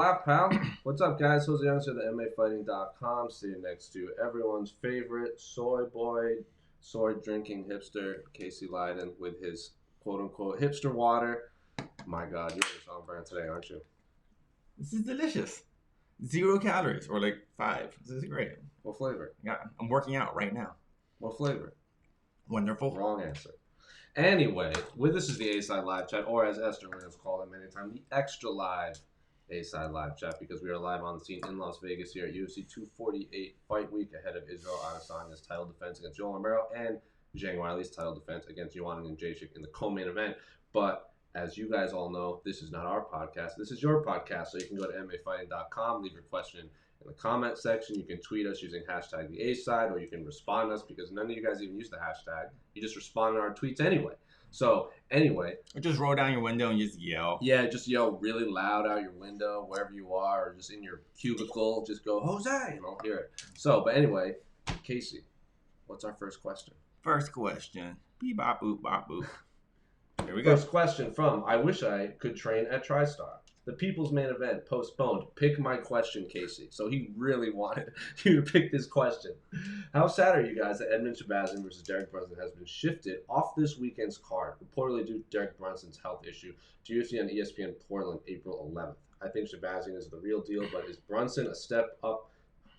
Live, pal. What's up, guys? José Youngster, the MAfighting.com, sitting next to everyone's favorite soy boy, soy drinking hipster, Casey Leydon, with his quote unquote hipster water. My God, you're just on brand today, aren't you? This is delicious. 0 calories, or like 5. This is great. What flavor? Yeah, I'm working out right now. What flavor? Wonderful. Wrong answer. Anyway, this is the A-Side Live Chat, or as Esther Williams called it many times, the Extra Live A-Side Live Chat, because we are live on the scene in Las Vegas here at UFC 248 Fight Week ahead of Israel Adesanya's title defense against Yoel Romero and Zhang Weili's title defense against Joanna and Jedrzejczyk in the co-main event. But as you guys all know, this is not our podcast. This is your podcast. So you can go to MAfighting.com, leave your question in the comment section. You can tweet us using hashtag the A-Side, or you can respond to us because none of you guys even use the hashtag. You just respond to our tweets anyway. So anyway, or just roll down your window and just yell. Yeah, just yell really loud out your window wherever you are, or just in your cubicle. Just go Jose, and I'll hear it. So, but anyway, Casey, what's our first question? First question. Beep bop boop bop boop. Here we go. First question from I wish I could train at TriStar. The People's Main Event postponed. Pick my question, Casey. So he really wanted you to pick this question. How sad are you guys that Edmund Shabazian versus Derek Brunson has been shifted off this weekend's card, reportedly due to Derek Brunson's health issue, to UFC on ESPN Portland, April 11th? I think Shabazian is the real deal, but is Brunson a step up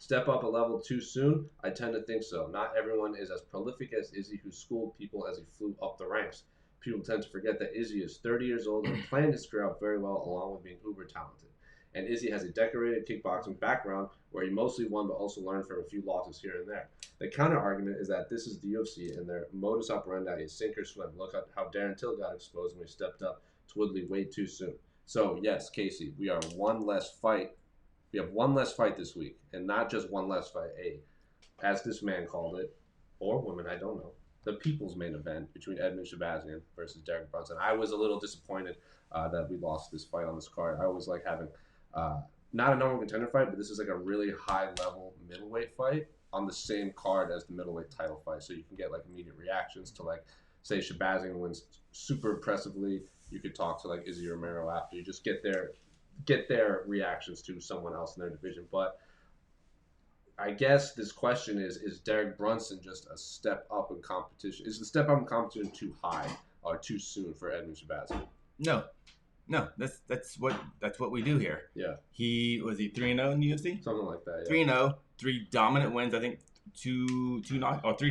a level too soon? I tend to think so. Not everyone is as prolific as Izzy, who schooled people as he flew up the ranks. People tend to forget that Izzy is 30 years old and planned his career out very well, along with being uber talented. And Izzy has a decorated kickboxing background where he mostly won but also learned from a few losses here and there. The counter argument is that this is the UFC and their modus operandi is sink or swim. Look at how Darren Till got exposed when he stepped up to Woodley way too soon. So yes, Casey, we are one less fight. We have one less fight this week, and not just one less fight. As this man called it, or woman, I don't know, the People's Main Event between Edmund Shabazian versus Derek Brunson. I was a little disappointed that we lost this fight on this card. I always like having not a number one contender fight, but this is like a really high-level middleweight fight on the same card as the middleweight title fight. So you can get like immediate reactions to, like, say Shabazian wins super impressively. You could talk to like Izzy Romero after. You just get their reactions to someone else in their division. But I guess this question is Derek Brunson just a step up in competition? Is the step up in competition too high or too soon for Edmund Shabazian? No. That's what we do here. Yeah. He 3-0 in the UFC? Something like that, yeah. 3-0, 3 dominant wins, I think 3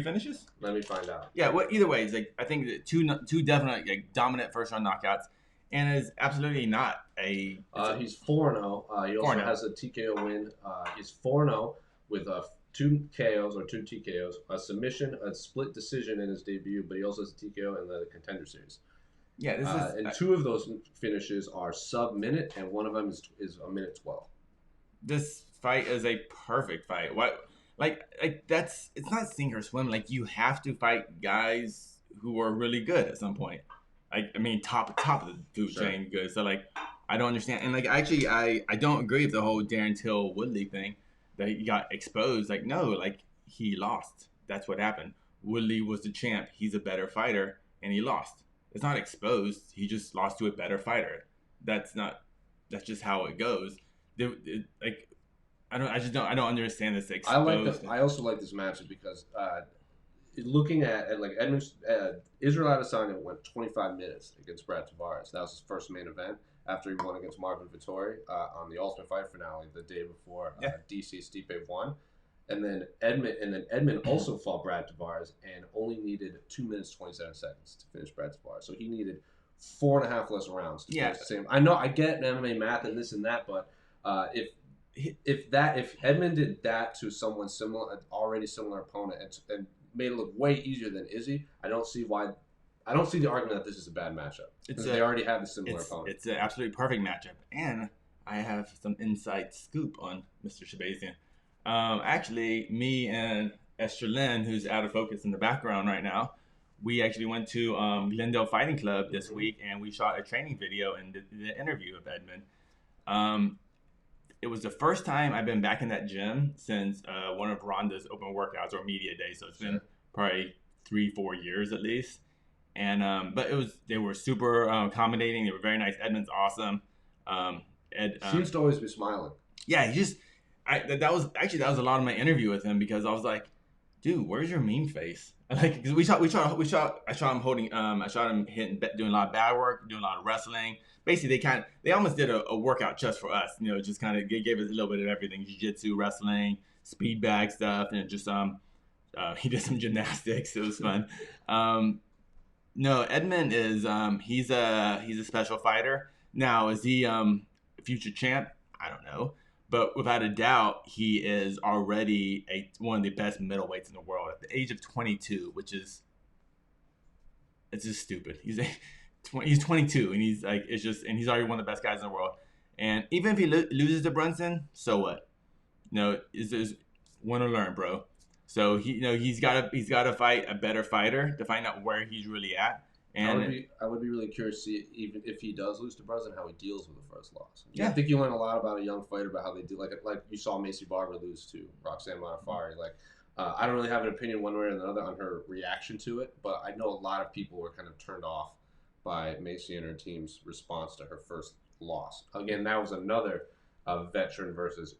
finishes? Let me find out. Yeah, well, either way, it's like I think that two definite dominant first round knockouts, and is absolutely not a. He's 4-0. He also has a TKO win. He's 4-0 with 2 KOs or 2 TKOs, a submission, a split decision in his debut, but he also has a TKO in the Contender Series. Yeah, and 2 of those finishes are sub-minute, and one of them is a minute 12. This fight is a perfect fight. What, like that's it's not sink or swim. Like you have to fight guys who are really good at some point. Like I mean, top of the food chain good. So like I don't understand, and like actually I don't agree with the whole Darren Till Woodley thing that he got exposed. Like no, like he lost. That's what happened. Woodley was the champ. He's a better fighter, and he lost. It's not exposed. He just lost to a better fighter. That's just how it goes. I don't understand this exposed. I also like this matchup because looking at like Israel Adesanya went 25 minutes against Brad Tavares. That was his first main event after he won against Marvin Vettori on the Ultimate Fight finale the day before DC Stipe won. And then Edmund also fought Brad Tavares and only needed 2 minutes 27 seconds to finish Brad Tavares. So he needed 4.5 less rounds to finish the same. I know I get MMA math and this and that, but if Edmund did that to someone similar, an already similar opponent, and made it look way easier than Izzy, I don't see the argument that this is a bad matchup. Because they already have a similar opponent. It's an absolutely perfect matchup, and I have some inside scoop on Mr. Shabazian. Actually, me and Esther Lynn, who's out of focus in the background right now, we actually went to Glendale Fighting Club this week, and we shot a training video and did the interview of Edmund. It was the first time I've been back in that gym since one of Rhonda's open workouts or media days. So it's been probably 3-4 years at least. And but they were super accommodating. They were very nice. Edmund's awesome. Ed. Seems to always be smiling. Yeah, that was a lot of my interview with him because I was like, dude, where's your mean face? Like, cause I shot him holding, I shot him doing a lot of bad work, doing a lot of wrestling. Basically, they almost did a workout just for us, just kind of gave us a little bit of everything: jiu-jitsu, wrestling, speed bag stuff, and just he did some gymnastics. It was fun. No, Edmund is he's a special fighter. Now, is he a future champ? I don't know. But without a doubt, he is already one of the best middleweights in the world at the age of 22, which is it's just stupid. He's 22, and he's he's already one of the best guys in the world. And even if he loses to Brunson, so what? Is want to learn, bro. So he's got to fight a better fighter to find out where he's really at. And I would be really curious to see, even if he does lose to Brunson, how he deals with the first loss. Yeah. I think you learn a lot about a young fighter, about how they do. Like you saw Macy Barber lose to Roxanne Modafferi. Like I don't really have an opinion one way or another on her reaction to it, but I know a lot of people were kind of turned off by Macy and her team's response to her first loss. Again, that was another veteran versus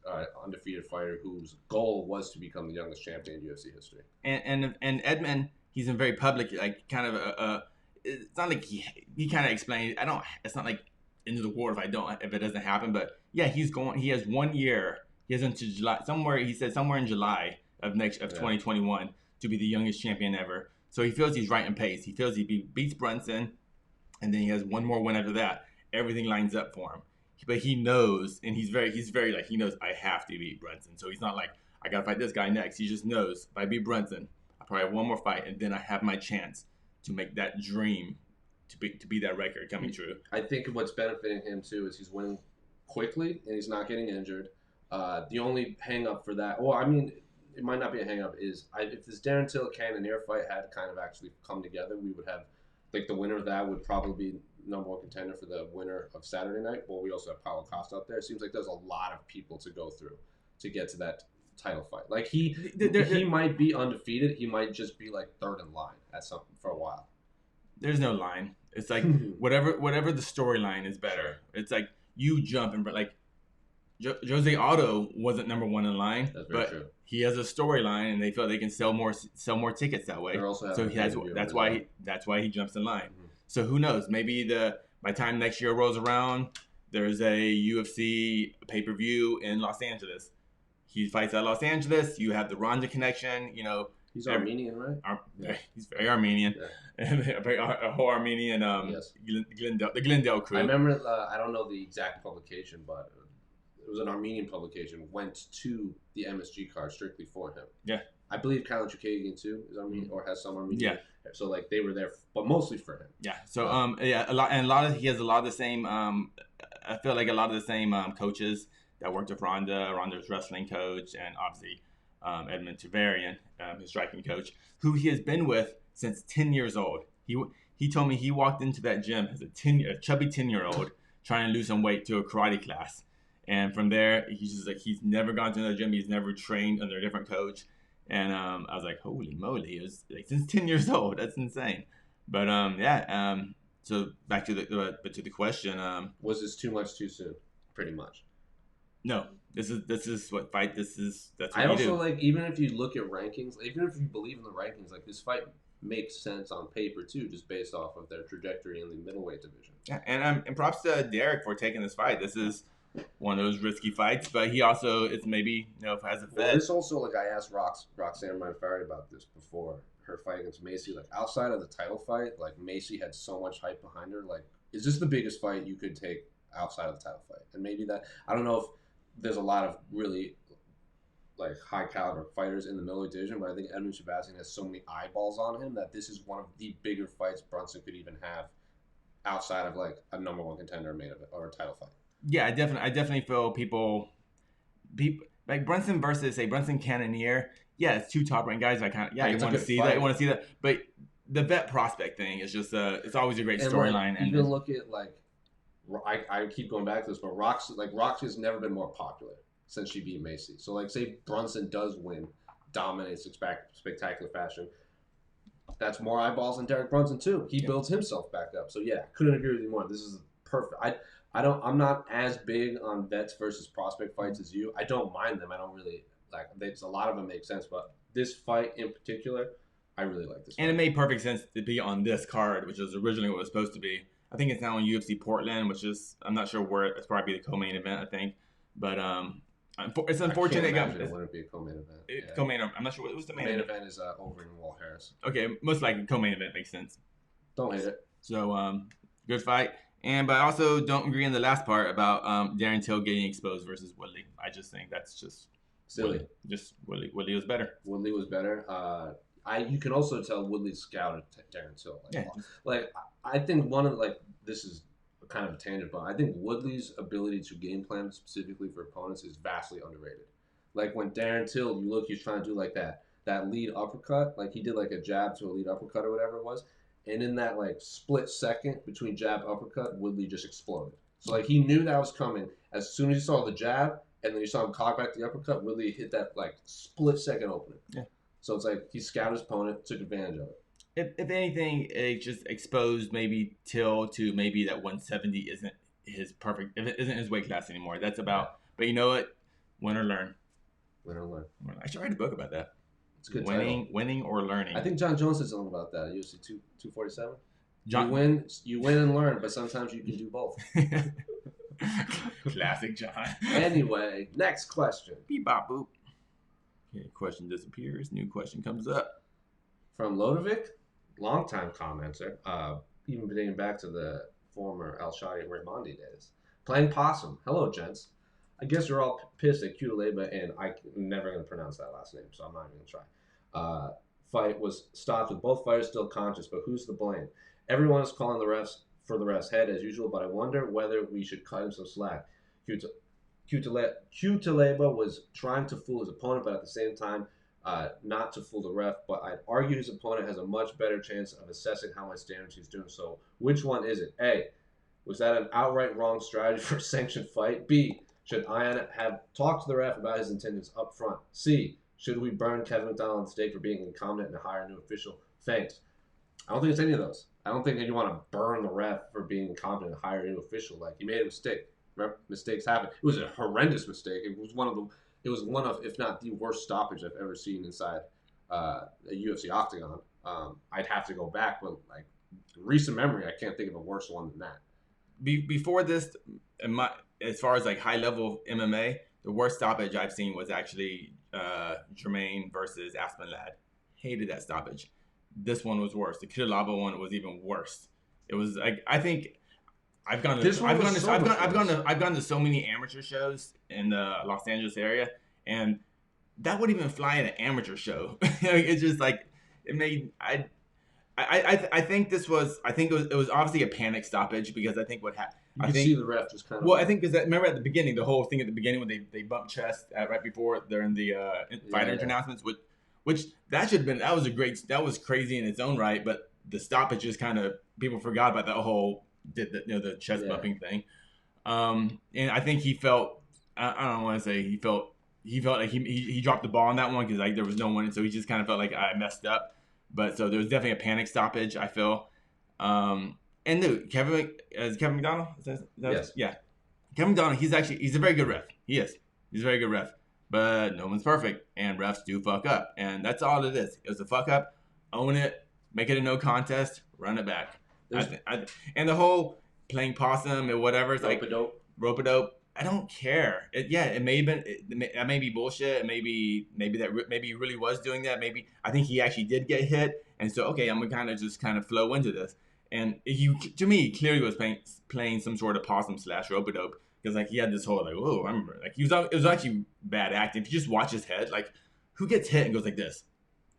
undefeated fighter whose goal was to become the youngest champion in UFC history. And Edmund, he's been very public, like kind of it's not like he kind of explained. It's not like into the war if it doesn't happen. But yeah, he has 1 year. He has until July somewhere. He said somewhere in July of 2021 to be the youngest champion ever. So he feels he's right in pace. He feels he beats Brunson, and then he has one more win after that. Everything lines up for him. But he knows, and he's very like, he knows I have to beat Brunson. So he's not like, I gotta fight this guy next. He just knows if I beat Brunson, I probably have one more fight, and then I have my chance to make that dream to be that record coming true. I think what's benefiting him too is he's winning quickly and he's not getting injured. The only hang up for that, well, I mean, it might not be a hang up, is if this Darren Till Cannonier fight had kind of actually come together, we would have, like, the winner of that would probably be number one contender for the winner of Saturday night. Well, we also have Paulo Costa out there. It seems like there's a lot of people to go through to get to that title fight. Like, he might be undefeated. He might just be like third in line at something for a while. There's no line. It's like whatever the storyline is better. It's like you jump and like Jose Aldo wasn't number one in line, but he has a storyline, and they feel they can sell more tickets that way. So that's why he jumps in line. Mm-hmm. So who knows? Maybe by the time next year rolls around, there's a UFC pay-per-view in Los Angeles. He fights at Los Angeles. You have the Ronda connection. He's Armenian, right? Yeah. He's very Armenian. Yeah. A whole Armenian. Yes. The Glendale crew. I remember. I don't know the exact publication, but it was an Armenian publication. Went to the MSG card strictly for him. Yeah. I believe Kyle Chukagian too is Armenian, or has some Armenian. Yeah. So like they were there, but mostly for him. Yeah. So he has a lot of the same. I feel like a lot of the same coaches that worked with Ronda's wrestling coach, and obviously Edmund Tavarian, his striking coach, who he has been with since 10 years old. He told me he walked into that gym as a chubby 10-year-old trying to lose some weight to a karate class. And from there, he's just like, he's never gone to another gym. He's never trained under a different coach. And I was like, holy moly, it was like since 10 years old. That's insane. But so back to the question. Was this too much too soon? Pretty much. No, this is what fight. That's what I also do. Like, even if you look at rankings, even if you believe in the rankings, like this fight makes sense on paper too, just based off of their trajectory in the middleweight division. Yeah, and props to Derek for taking this fight. This is one of those risky fights, but he also is maybe has a fit. Well, this also, like, I asked Roxanne Modafferi about this before her fight against Macy. Like, outside of the title fight, like, Macy had so much hype behind her. Like, is this the biggest fight you could take outside of the title fight? And maybe that, I don't know if there's a lot of really like high caliber fighters in the middleweight division, but I think Edmund Shabazian has so many eyeballs on him that this is one of the bigger fights Brunson could even have outside of like a number one contender main event or a title fight. Yeah, I definitely feel people like Brunson versus Brunson Cannonier. Yeah, it's two top ranked guys. I want to see that. I want to see that. But the vet prospect thing is just it's always a great storyline. And even look at like. I keep going back to this, but Roxy has never been more popular since she beat Macy. So, like, say Brunson does win, dominates in spectacular fashion, that's more eyeballs than Derek Brunson too. He builds himself back up. So yeah, couldn't agree with you more. This is perfect. I'm not as big on vets versus prospect fights as you. I don't mind them. I don't really like. A lot of them make sense, but this fight in particular, I really like this fight. And it made perfect sense to be on this card, which is originally what it was supposed to be. I think it's now on UFC Portland, which is I'm not sure where it's probably the co-main event. I think, but it's unfortunate. It wouldn't be a co-main event. Co-main. I'm not sure what was the main event is over in Wall Harris. Okay, most likely co-main event makes sense. Don't hate it. So good fight. But I also don't agree in the last part about Darren Till getting exposed versus Woodley. I just think that's just silly. Woodley was better. Woodley was better. You can also tell Woodley scouted Darren Till. I think this is kind of a tangent, but I think Woodley's ability to game plan specifically for opponents is vastly underrated. Like when Darren Till, he's trying to do like that lead uppercut, like he did like a jab to a lead uppercut or whatever it was. And in that like split second between jab uppercut, Woodley just exploded. So like he knew that was coming as soon as he saw the jab, and then you saw him cock back the uppercut. Woodley hit that like split second opening. Yeah. So it's like he scouted his opponent, took advantage of it. If anything, it just exposed maybe Till to maybe that 170 isn't his perfect. If it isn't his weight class anymore, that's about. But you know what? Win or learn. Win or learn. I should write a book about that. It's a good winning or learning. I think John Jones said something about that. UFC 247. You win and learn, but sometimes you can do both. Classic John. Anyway, next question. Beep bop boop. Okay, question disappears. New question comes up. From Lodovic, longtime commenter, even dating back to the former El Shadi Raimondi days. Playing possum. Hello, gents. I guess you're all pissed at Cutelaba, and I'm never going to pronounce that last name, so I'm not even going to try. Fight was stopped with both fighters still conscious, but who's to blame? Everyone is calling the refs for the refs' head as usual, but I wonder whether we should cut him some slack. Cutelaba was trying to fool his opponent, but at the same time, not to fool the ref. But I'd argue his opponent has a much better chance of assessing how much damage he's doing. So which one is it? A, was that an outright wrong strategy for a sanctioned fight? B, should Ian have talked to the ref about his intentions up front? C, should we burn Kevin McDonald on the stake for being incompetent and hire a new official? Thanks. I don't think it's any of those. I don't think that you want to burn the ref for being incompetent and hire a new official. Like, he made a mistake. Mistakes happen. It was a horrendous mistake. It was one of, if not the worst stoppage I've ever seen inside a UFC octagon. I'd have to go back, but like recent memory, I can't think of a worse one than that. Before this, as far as like high level MMA, the worst stoppage I've seen was actually Jermaine versus Aspen Ladd. Hated that stoppage. This one was worse. The Cutelaba one was even worse. It was like, I think I've gone to so many amateur shows in the Los Angeles area, and that wouldn't even fly at an amateur show. It's just like it made I think it was obviously a panic stoppage because I think what happened. You could see the ref just kind of. Well, I think because remember at the beginning, the whole thing at the beginning when they bumped chest right before during the fighter announcements, which that was crazy in its own right, but the stoppage just kind of people forgot about that whole the chest bumping thing, and I think he felt I don't want to say he felt like he dropped the ball on that one because like there was no one, and so he just kind of felt like I messed up. But so there was definitely a panic stoppage, I feel. And dude, Kevin McDonald? Yes. Yeah. Kevin McDonald, he's a very good ref. He is. He's a very good ref. But no one's perfect. And refs do fuck up. And that's all it is. It was a fuck up. Own it. Make it a no contest. Run it back. And the whole playing possum or whatever. It's rope-a-dope. I don't care. It may have been. That may be bullshit. Maybe he really was doing that. Maybe I think he actually did get hit, and so okay, I'm gonna kind of flow into this. And he clearly was playing some sort of possum / rope-a-dope because like he had this whole like I remember like it was actually bad acting. If you just watch his head, like who gets hit and goes like this?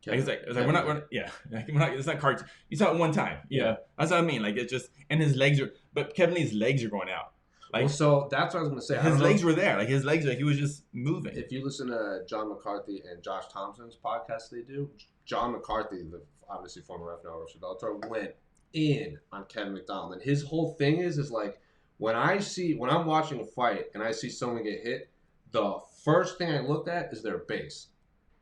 Like, it's like we're not it's not cartoon. You saw it one time. Yeah, that's what I mean. Like it's just and his legs are, but Kevin Lee's legs are going out. Like, well, so that's what I was going to say. His legs were there. Like his legs, like he was just moving. If you listen to John McCarthy and Josh Thompson's podcast, they do. John McCarthy, the obviously former ref now, Bellator, went in on Kevin McDonald, and his whole thing is like when I'm watching a fight and I see someone get hit, the first thing I look at is their base.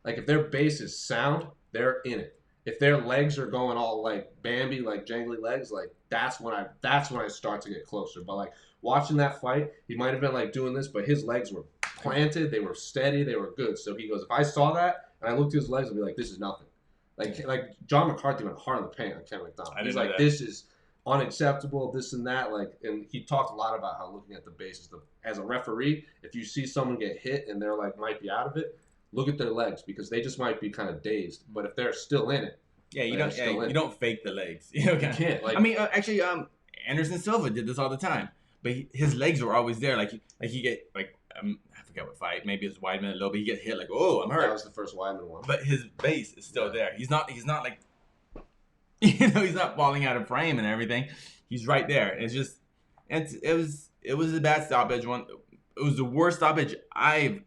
Like if their base is sound, they're in it. if their legs are going all like Bambi, like jangly legs, like that's when I start to get closer. But like watching that fight, he might have been like doing this, but his legs were planted, they were steady, they were good. So he goes, if I saw that and I looked at his legs, I'd be like, this is nothing. Like John McCarthy went hard in the paint on Ken McDonald. He's like, this is unacceptable, this and that. Like, and he talked a lot about how looking at the bases, as a referee, if you see someone get hit and they're like might be out of it, look at their legs because they just might be kind of dazed. But if they're still in it, you don't fake the legs. You can't. Like, I mean, actually, Anderson Silva did this all the time, but his legs were always there. Like he get like I forget what fight. Maybe it's Weidman a little bit. He get hit like, oh, I'm hurt. That was the first Weidman one. But his base is still there. He's not like, he's not falling out of frame and everything. He's right there. It's just, it was a bad stoppage. It was the worst stoppage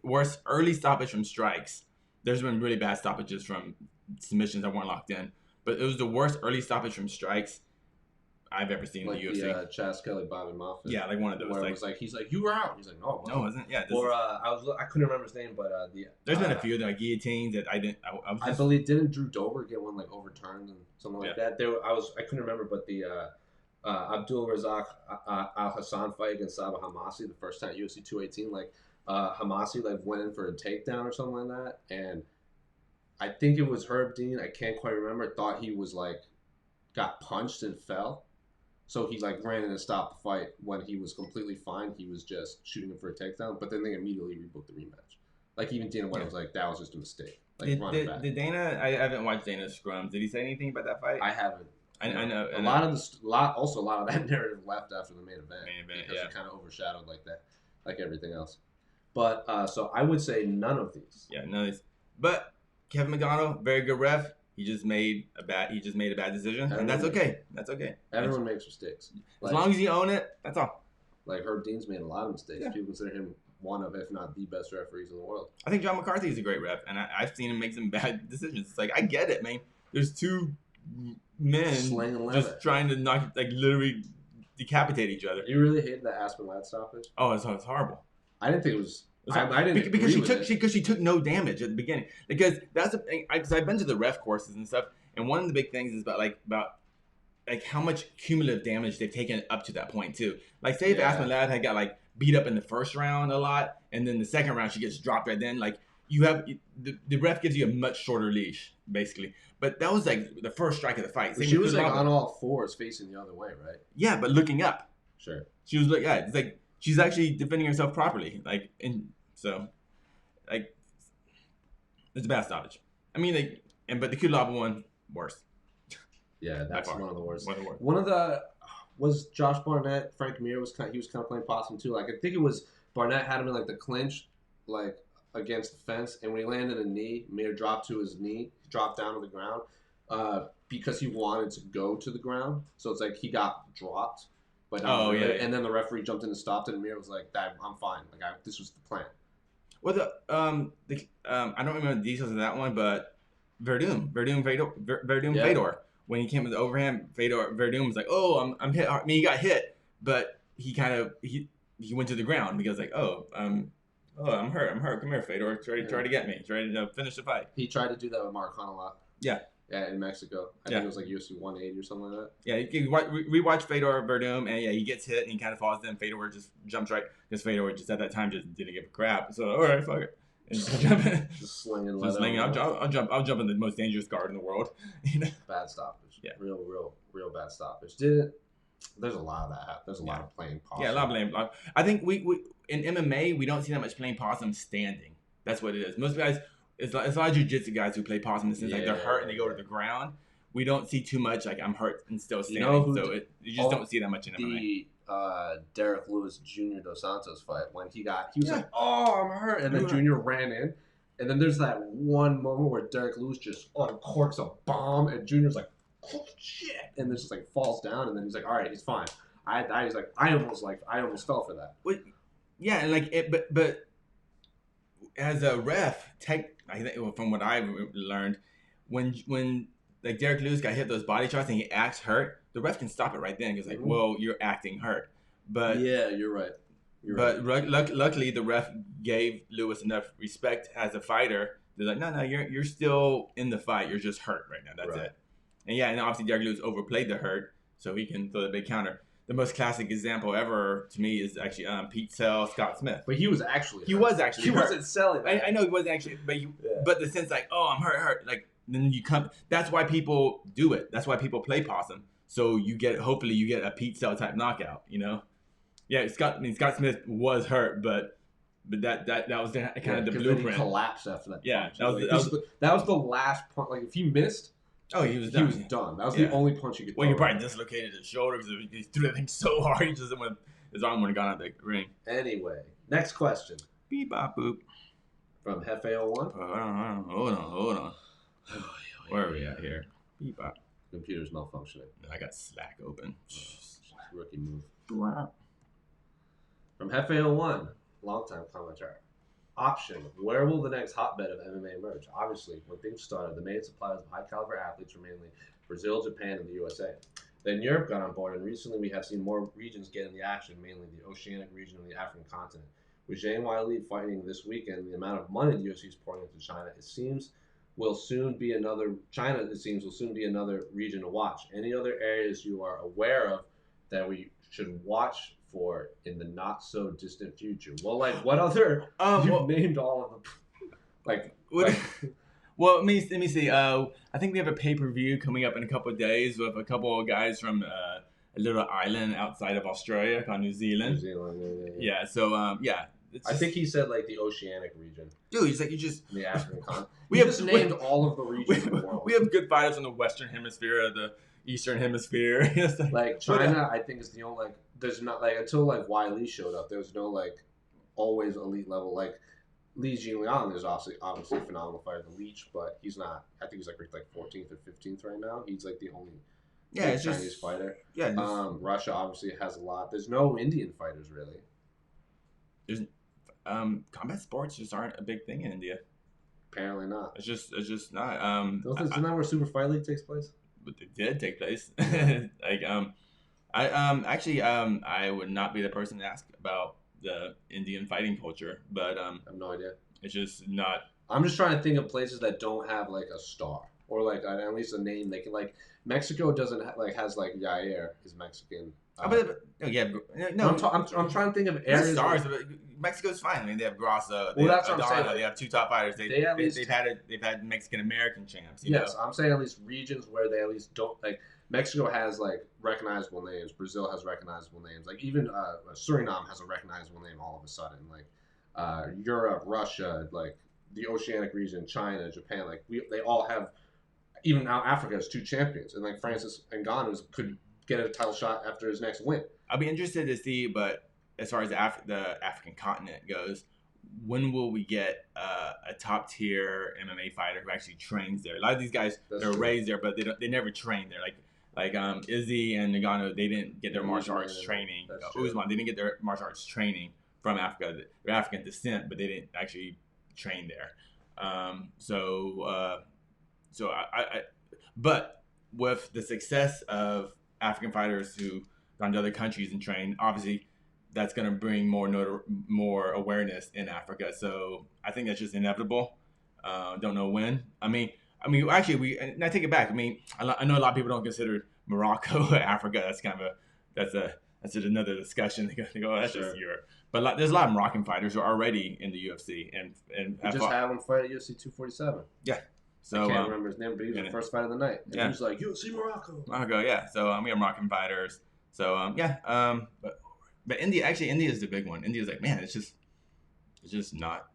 worst early stoppage from strikes. There's been really bad stoppages from submissions that weren't locked in, but it was the worst early stoppage from strikes I've ever seen in the UFC. Like the Chas Kelly Bobby Moffitt. Yeah, like one of those. Where it was like, he's like, you were out. He's like, no, it wasn't. Yeah. Or I couldn't remember his name, but there's been a few like guillotines that I didn't. I believe didn't Drew Dober get one like overturned and something like that. I couldn't remember, but the Abdul Razak Al Hassan fight against Sabah Hamasi the first time at UFC 218, like Hamasi like went in for a takedown or something like that, and I think it was Herb Dean. I can't quite remember. Thought he was like got punched and fell. So he like ran in and stopped the fight when he was completely fine. He was just shooting him for a takedown, but then they immediately rebooked the rematch. Like even Dana White was like, that was just a mistake. Like did Dana? I haven't watched Dana's scrums. Did he say anything about that fight? I haven't. I know. A lot of that narrative left after the main event because it kind of overshadowed like that, like everything else. But so I would say none of these. Yeah, none of these. But Kevin McDonald, very good ref. He just made a bad decision, and that's okay. That's okay. Everyone makes mistakes. As long as you own it, that's all. Like Herb Dean's made a lot of mistakes. Yeah. People consider him one of, if not the best referees in the world. I think John McCarthy is a great ref, and I've seen him make some bad decisions. It's like, I get it, man. There's two men just trying to literally decapitate each other. You really hated that Aspen Ladd stoppage? Oh, it's horrible. I didn't think it was. I didn't because she took no damage at the beginning. Because that's the thing. Because I've been to the ref courses and stuff, and one of the big things is about how much cumulative damage they've taken up to that point too. Like say if Aspen Ladd had got like beat up in the first round a lot, and then the second round she gets dropped right then. Like you have the ref gives you a much shorter leash basically. But that was like the first strike of the fight. She was like on all fours facing the other way, right? Yeah, but looking up. Sure. She was like, it's like. She's actually defending herself properly, it's a bad stoppage. I mean, but the Kudlova one worse. Yeah, that's one of the worst. One of the was Josh Barnett. Frank Mir was kind of playing possum too. Like I think it was Barnett had him in like the clinch, like against the fence, and when he landed a knee, Mir dropped to his knee, dropped down to the ground, because he wanted to go to the ground. So it's like he got dropped. But and then the referee jumped in and stopped it, and Mir was like, I'm fine. Like this was the plan. Well, I don't remember the details of that one, but Fedor. When he came with the overhand, Verdum was like, "Oh, I'm hit." I mean, he got hit, but he went to the ground because like, I'm hurt. Come here, Fedor. Try to get me. Try to finish the fight. He tried to do that with Mark Hunt a lot. Yeah. Yeah, in Mexico. I think it was like UFC 180 or something like that. Yeah, you can rewatch Fedor Verdum, and he gets hit, and he kind of falls. Then Fedor just jumps right, because Fedor just at that time just didn't give a crap. So, all right, fuck it. And just jump in. Just slinging. I'll jump in the most dangerous guard in the world. Bad stoppage. Yeah. Real bad stoppage. There's a lot of that. There's a lot of playing possum. Yeah, a lot of playing. I think we in MMA, we don't see that much playing possum standing. That's what it is. Most guys... It's a lot of jiu-jitsu guys who play possum in the sense like they're hurt and they go to the ground. We don't see too much like I'm hurt and still standing. You just don't see that much in MMA. The Derek Lewis Jr. Dos Santos fight when he was like, "Oh, I'm hurt," and then Junior ran in, and then there's that one moment where Derek Lewis just uncorks a bomb, and Junior's like, "Oh shit," and then just like falls down, and then he's like, "All right, he's fine." I almost fell for that. Yeah, and like it, but as a ref, I think from what I've learned, when like Derek Lewis got hit those body shots and he acts hurt, the ref can stop it right then because well, you're acting hurt. But yeah, you're right. Luckily, the ref gave Lewis enough respect as a fighter they're like, no, you're still in the fight. You're just hurt right now. That's it. And yeah, and obviously Derek Lewis overplayed the hurt, so he can throw the big counter. The most classic example ever to me is actually Pete Sell, Scott Smith. But he was actually hurt. He hurt. Wasn't selling that. I know he wasn't actually, but the sense like, oh, I'm hurt. Like then you come. That's why people do it. That's why people play possum. So hopefully you get a Pete Sell type knockout. You know, yeah. Scott Smith was hurt, but that was kind of the blueprint. He collapsed after that. Yeah, punch. That was the last punch. Like if he missed. Oh, he was done. He was done. That was the only punch he could throw. Well, he probably dislocated his shoulder because he threw that thing so hard. He just went, his arm would have gone out the ring. Anyway, next question. Beep, bop, boop. From Hefe01. Hold on. Where are we at here? Beep, bop. Computer's malfunctioning. I got Slack open. Rookie move. From Hefe01. Longtime commentator. Option: where will the next hotbed of MMA emerge? Obviously, when things started, the main suppliers of high-caliber athletes were mainly Brazil, Japan, and the USA. Then Europe got on board, and recently we have seen more regions get in the action, mainly the Oceanic region and the African continent. With Zhang and Weili fighting this weekend, the amount of money the UFC is pouring into China, it seems will soon be another region to watch. Any other areas you are aware of that we should watch for in the not so distant future? Well, like what other? You've named all of them. Well, let me see. I think we have a pay-per-view coming up in a couple of days with a couple of guys from a little island outside of Australia called New Zealand. Yeah. So I think he said like the Oceanic region. Dude, he's like the African continent. We have just named all of the regions in the world. We have good fighters in the Western Hemisphere, the Eastern Hemisphere. Like China, I think is the only there's not until Weili showed up, there's no always elite level Li Jingliang is obviously a phenomenal fighter, the Leech, but he's not. I think he's ranked 14th or 15th right now. He's the only Chinese fighter. Yeah. Russia obviously has a lot. There's no Indian fighters really. There's combat sports just aren't a big thing in India. Apparently not. It's just not. Isn't that where Super Fight League takes place? But it did take place. I would not be the person to ask about the Indian fighting culture, but I have no idea. It's just not. I'm just trying to think of places that don't have a star or at least a name they can Mexico doesn't has Yair is Mexican. No. I'm trying to think of areas. Stars. Mexico's fine. I mean, they have Grasso. That's what I'm saying. They have two top fighters. They've had Mexican American champs. Yes, I'm saying at least regions where they at least don't Mexico has recognizable names. Brazil has recognizable names. Even Suriname has a recognizable name all of a sudden. Europe, Russia, the Oceanic region, China, Japan. They all have. Even now, Africa has two champions, and Francis Ngannou could get a title shot after his next win. I'll be interested to see, but as far as the African continent goes, when will we get a top tier MMA fighter who actually trains there? A lot of these guys they're raised there, but they never train there. Izzy and Ngannou, they didn't get their martial arts training. Usman, they didn't get their martial arts training from Africa. They're African descent, but they didn't actually train there. But with the success of African fighters who gone to other countries and trained, obviously that's going to bring more awareness in Africa. So I think that's just inevitable. Don't know when. I mean, actually, I take it back. I mean, I know a lot of people don't consider Morocco Africa. That's another discussion. They go, that's just Europe. But there's a lot of Moroccan fighters who are already in the UFC and just had him fight at UFC 247. Yeah. So I can't remember his name, but he was the first fight of the night. And he was UFC Morocco. Yeah. So we have Moroccan fighters. So but India is the big one. India's man, it's just not.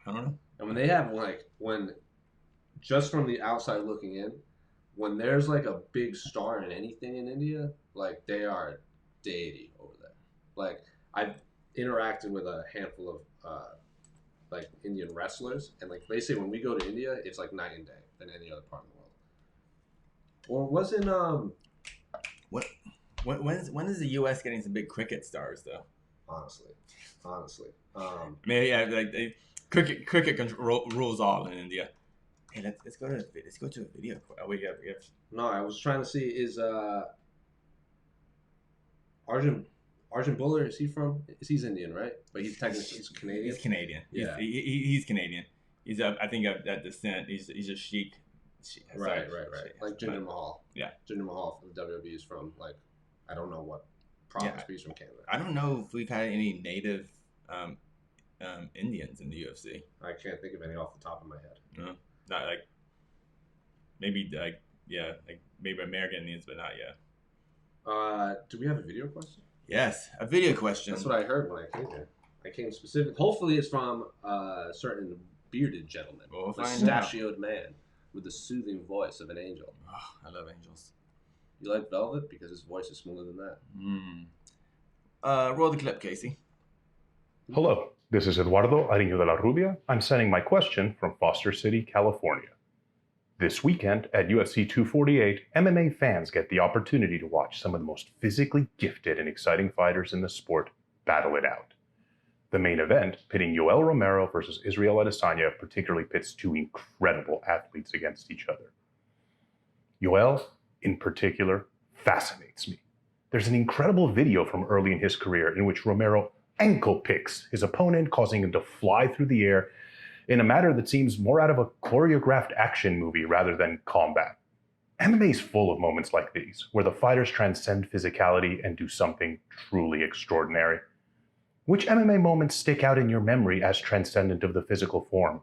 I don't know. And when they have when just from the outside looking in, when there's a big star in anything in India, they are a deity over there. I've interacted with a handful of Indian wrestlers, and they say when we go to India, it's night and day than any other part of the world. Or wasn't when is the U.S. getting some big cricket stars though? Honestly. Cricket rules all in India. Hey, let's go to a video. Oh, we have. No, I was trying to see is Arjun Buller, he's Indian, right? But he's technically Canadian. He's Canadian. Yeah. He's Canadian. He's I think at Descent. He's a Sheik. Right. Like Jinder Mahal. Yeah. Jinder Mahal from the WWE is from like I don't know what province, but he's from Canada. I don't know if we've had any native Indians in the UFC. I can't think of any off the top of my head. No, not like maybe maybe American Indians, but not yet. Do we have a video question? Yes, a video question. That's what I heard when I came here. I came specific. Hopefully, it's from a certain bearded gentleman, mustachioed man with the soothing voice of an angel. Oh, I love angels. You like Velvet because his voice is smoother than that. Roll the clip, Casey. Hello, this is Eduardo Ariño de la Rubia. I'm sending my question from Foster City, California. This weekend at UFC 248, MMA fans get the opportunity to watch some of the most physically gifted and exciting fighters in the sport battle it out. The main event, pitting Yoel Romero versus Israel Adesanya, particularly pits two incredible athletes against each other. Yoel, in particular, fascinates me. There's an incredible video from early in his career in which Romero ankle picks his opponent, causing him to fly through the air in a manner that seems more out of a choreographed action movie rather than combat. MMA is full of moments like these, where the fighters transcend physicality and do something truly extraordinary. Which MMA moments stick out in your memory as transcendent of the physical form?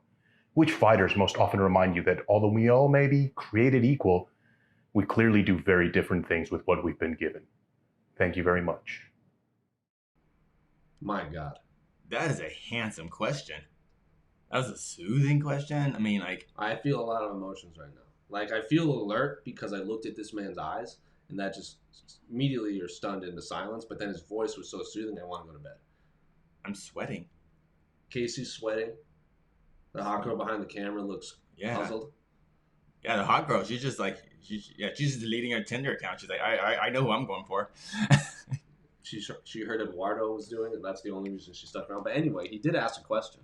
Which fighters most often remind you that although we all may be created equal, we clearly do very different things with what we've been given? Thank you very much. My God. That is a handsome question. That was a soothing question. I mean, like... I feel a lot of emotions right now. Like, I feel alert because I looked at this man's eyes, and that just immediately you're stunned into silence, but then his voice was so soothing, I want to go to bed. I'm sweating. Casey's sweating. The hot girl behind the camera looks puzzled. Yeah, the hot girl, she's just like... she's just deleting her Tinder account. She's like, I know who I'm going for. She heard Eduardo was doing it, and that's the only reason she stuck around. But anyway, he did ask a question.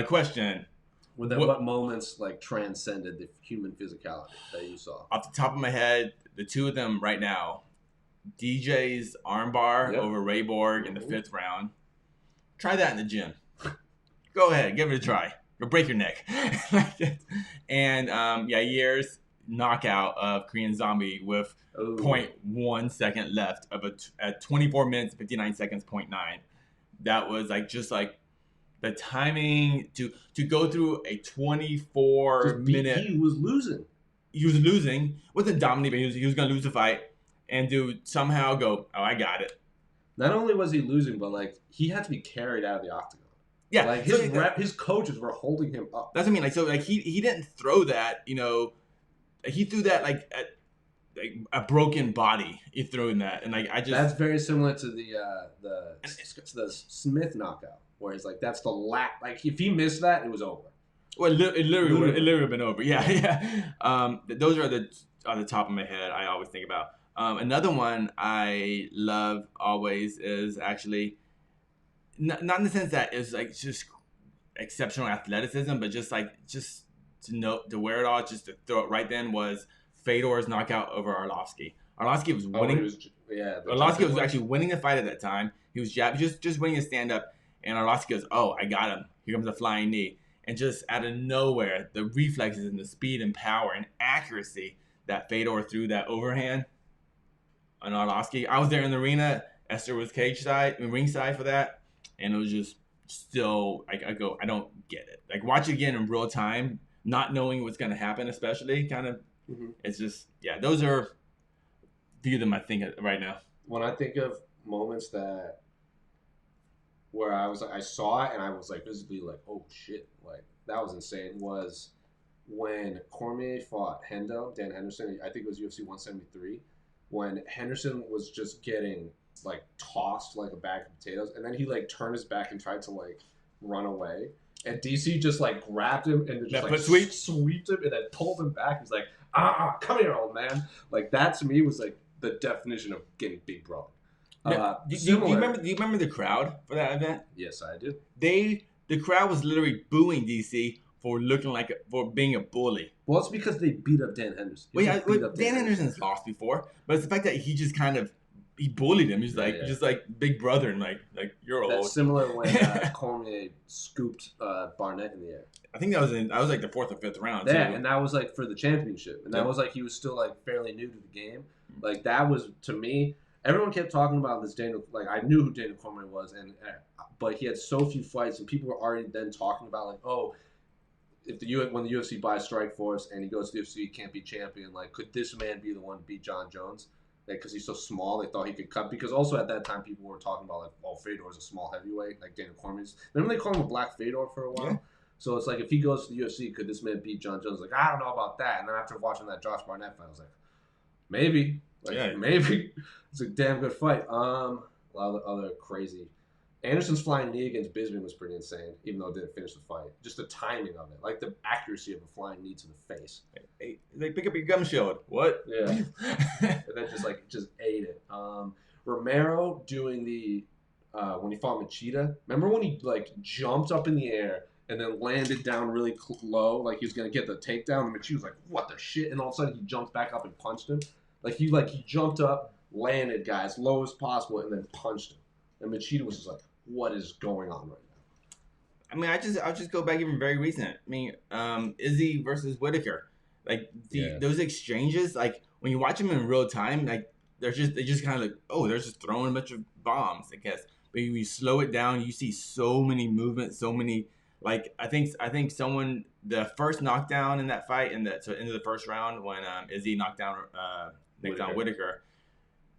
Question. What moments like transcended the human physicality that you saw? Off the top of my head, the two of them right now. DJ's armbar over Ray Borg in the 5th round. Try that in the gym. Go ahead, give it a try. You'll break your neck. And Yair's knockout of Korean Zombie with 0.1 second left of at 24 minutes 59 seconds 0.9. That was just the timing to go through a 24-minute. He was losing. He was losing. Wasn't dominating, but he was going to lose the fight. And to somehow go, oh, I got it. Not only was he losing, but he had to be carried out of the octagon. Yeah, his coaches were holding him up. That's what I mean. He didn't throw that. He threw that at a broken body. He threw in that, and That's very similar to the Smith knockout, where he's that's the last. If he missed that, it was over. Well, it literally would have been over. Yeah. Those are on the top of my head. I always think about. Another one I love always is actually not in the sense that it's just exceptional athleticism, but just to wear it all, just to throw it right then was Fedor's knockout over Arlovsky. Arlovsky was winning. Arlovsky was actually winning the fight at that time. He was just winning a stand up, and Arlovsky goes, "Oh, I got him. Here comes the flying knee." And just out of nowhere, the reflexes and the speed and power and accuracy that Fedor threw that overhand on Arlovsky. I was there in the arena. Esther was ringside for that, and it was just still I don't get it. Watch it again in real time, not knowing what's going to happen, especially kind of. Mm-hmm. It's just those are a few of them I think right now. When I think of moments where I saw it and I was visibly oh shit, that was insane, was when Cormier fought Dan Henderson. I think it was UFC 173, when Henderson was just getting tossed like a bag of potatoes, and then he turned his back and tried to run away, and DC just grabbed him and just sweeped him and then pulled him back. He's like, come here, old man. That to me was the definition of getting big brother. Do you remember the crowd for that event? Yes, I do. The crowd was literally booing DC for for being a bully. Well, it's because they beat up Dan Henderson. Dan Henderson's lost before, but it's the fact that he just kind of he bullied him. He's like Yeah. just like big brother, and like you're That's old. similar when Cormier scooped Barnett in the air. I think that was like the 4th or 5th round. Yeah, too. and that was like for the championship, and that Yep. was like he was still like fairly new to the game. Like that was to me. Everyone kept talking about this Daniel. Like I knew who Daniel Cormier was, but he had so few fights, and people were already then talking about like, oh, if when the UFC buys Strikeforce and he goes to the UFC, he can't be champion. Like, could this man be the one to beat John Jones? Like, because he's so small, they thought he could cut. Because also at that time, people were talking about like, oh, Fedor's a small heavyweight, like Daniel Cormier's. Remember they called him a Black Fedor for a while. Yeah. So it's like if he goes to the UFC, could this man beat John Jones? Like, I don't know about that. And then after watching that Josh Barnett fight, I was like, maybe, maybe it's a damn good fight. A lot of other crazy. Anderson's flying knee against Bisping was pretty insane, even though it didn't finish the fight. Just the timing of it, like the accuracy of a flying knee to the face. Hey, like pick up your gum shield. What? Yeah, and then just ate it. Romero doing the when he fought Machida. Remember when he like jumped up in the air and then landed down really low, like he was gonna get the takedown. And Machida was like, "What the shit?" And all of a sudden he jumped back up and punched him. He jumped up, landed guys low as possible, and then punched him. And Machida was just like, what is going on right now? I mean, I'll just go back even very recent. I mean, Izzy versus Whitaker, like those exchanges, like when you watch them in real time, like they just kind of like, oh, they're just throwing a bunch of bombs, I guess. But when you slow it down, you see so many movements, so many. Like I think the first knockdown in that fight into the first round when Izzy knocked down Whitaker.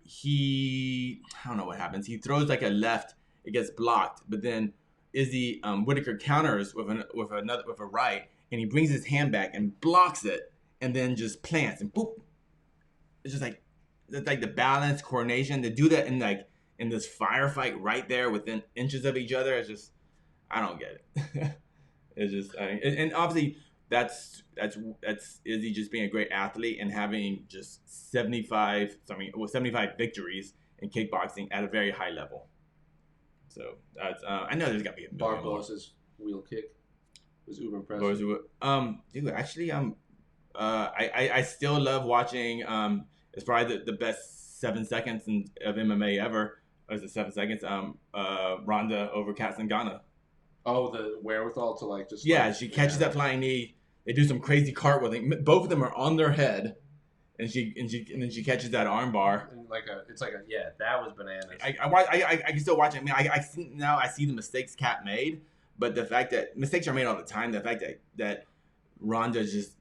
I don't know what happens. He throws like a left. It gets blocked, but then Izzy Whitaker counters with a right, and he brings his hand back and blocks it, and then just plants and boop. It's just like the balance, coordination to do that in this firefight right there within inches of each other. It's just I don't get it. It's just and obviously that's Izzy just being a great athlete and having just 75 victories in kickboxing at a very high level. So that's I know there's got to be a Barbosa's wheel kick was uber impressive. Dude, actually, I still love watching. It's probably the best 7 seconds of MMA ever. Or is it 7 seconds? Ronda over Kat Zingano. Oh, the wherewithal to like just she catches that flying knee. They do some crazy cartwheeling. Both of them are on their head. And then she catches that arm bar. And that was bananas. I can still watch it. I mean, I see the mistakes Kat made, but the fact that mistakes are made all the time. The fact that Ronda just